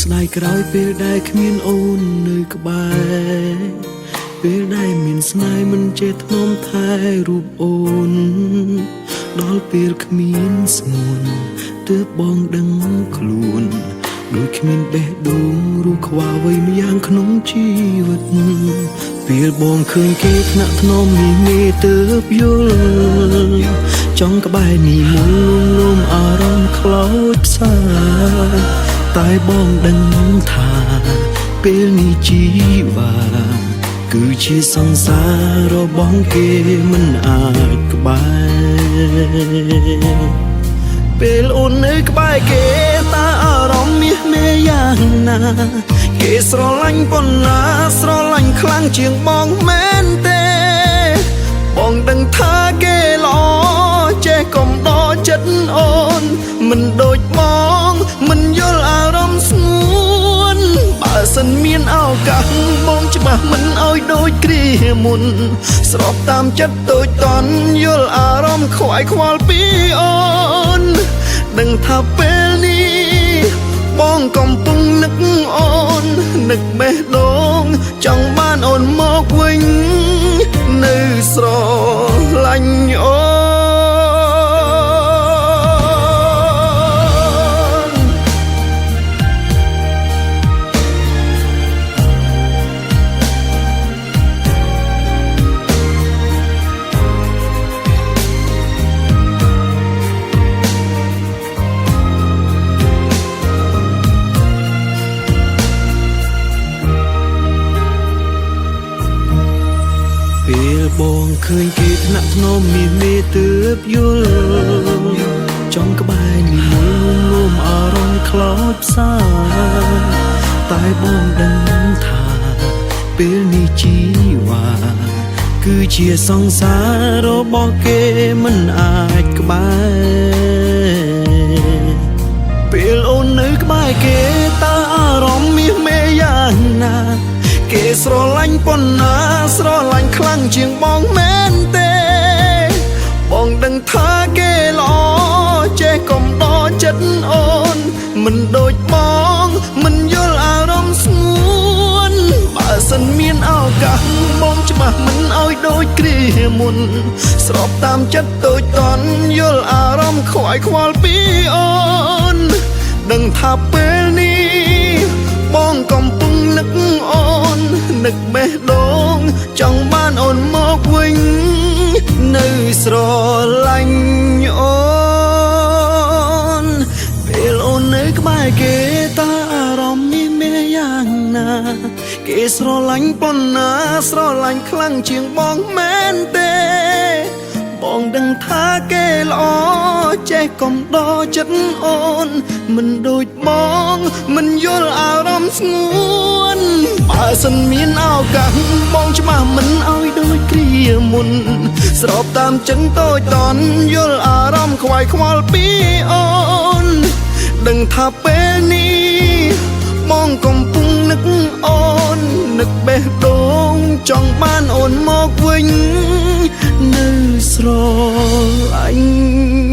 ស្ដាយក្រោយពេលដែលគ្មានអូននៅក្បែរពេលដែលមានស្នេហ៍មិនចេះថ្នមថែរូបអូនដល់ពេលគ្មានស្ងួនទើបបងដឹងខ្លួនដូចគ្មានបេះដូងរស់ខ្វល់អ្វីម្យ៉ាងក្នុងជីវិតពេលបងឃើញគេថ្នាក់ថ្នមនេះមេទើបយល់ចង់ក្បែរនេះមុំលំអារម្មណ៍ខ្លោចផ្សាតែបងដឹងថាពេលនេះជីវ៉ាគឺជាសង្សាររបស់គេមិនអាចក្បែរពេលអូននៅក្បែរគេតើអារម្មណ៍មាសមេយ៉ាងណាគេស្រឡាញ់ប៉ុណ្ណាស្រឡាញ់ខ្លាំងជាងបងមែនទេបងដឹងថាគេល្អចេះកុំដកចិត្តអូនមិនដូចបងមិនយល់អារម្មណ៍ស្ងួនបើសិនមានឱកាសបងច្បាស់មិនអោយដូចគ្រាមុនស្របតាមចិត្តតូចតន់យល់អារម្មណ៍ខ្វាយខ្វល់ពីអូនដឹងថាពេលនេះបងកំពុងនឹកអូននឹកបេះដូងចង់បានអូនមកវិញនៅស្រឡាញ់អូនពេលបងឃើញគេថ្នាក់ថ្នមមានមេទើបយល់ចង់ក្បែរនេះមុំងំអារម្មណ៍ខ្លោចផ្សាតែបងដឹងថាពេលនេះជីវ៉ាគឺជាសង្សាររបស់គេមិនអាចក្បែរពេលអូននៅក្បែរគេតើអារម្មណ៍មាសមេយ៉ាងណាគេស្រឡាញ់ប៉ុណ្ណាស្រឡាញ់ខ្លាំងជាងបងមែនទេបងដឹងថាគេល្អចេះកុំដកចិត្តអូនមិនដូចបងមិនយល់អារម្មណ៍ស្ងួនបើសិនមានឱកាសបងច្បាស់មិនអោយដូចគ្រាមុនស្របតាមចិត្តតូចតន់យល់អារម្មណ៍ខ្វាយខ្វល់ពីអូនដឹងថាពេលនេះបងកំពុងនឹកអូននឹកបេះដូងចង់បានអូនមកវិញនៅស្រឡាញ់អូនពេលអូននៅក្បែរគេតើអារម្មណ៍នេះមានយ៉ាងណាគេស្រឡាញ់ប៉ុណ្ណាស្រឡាញ់ខ្លាំងជាងបងមែនទេបងដឹងថាគេល្អចេះកុំដកចិត្តអូនមិនដូចបងមិនយល់អារម្មណ៍ស្ងួនបើសិនមានឱកាសបងច្បាស់មិនអោយដូចគ្រាមុនស្របតាមចិនតូចតន់យល់អារម្មណ៍ខ្វាយខ្វល់ពីអូនដឹងថាពេលនេះបងកំពុងនឹកអូននឹកបេះដូងចង់បានអូនមកវិញនៅស្រឡាញ់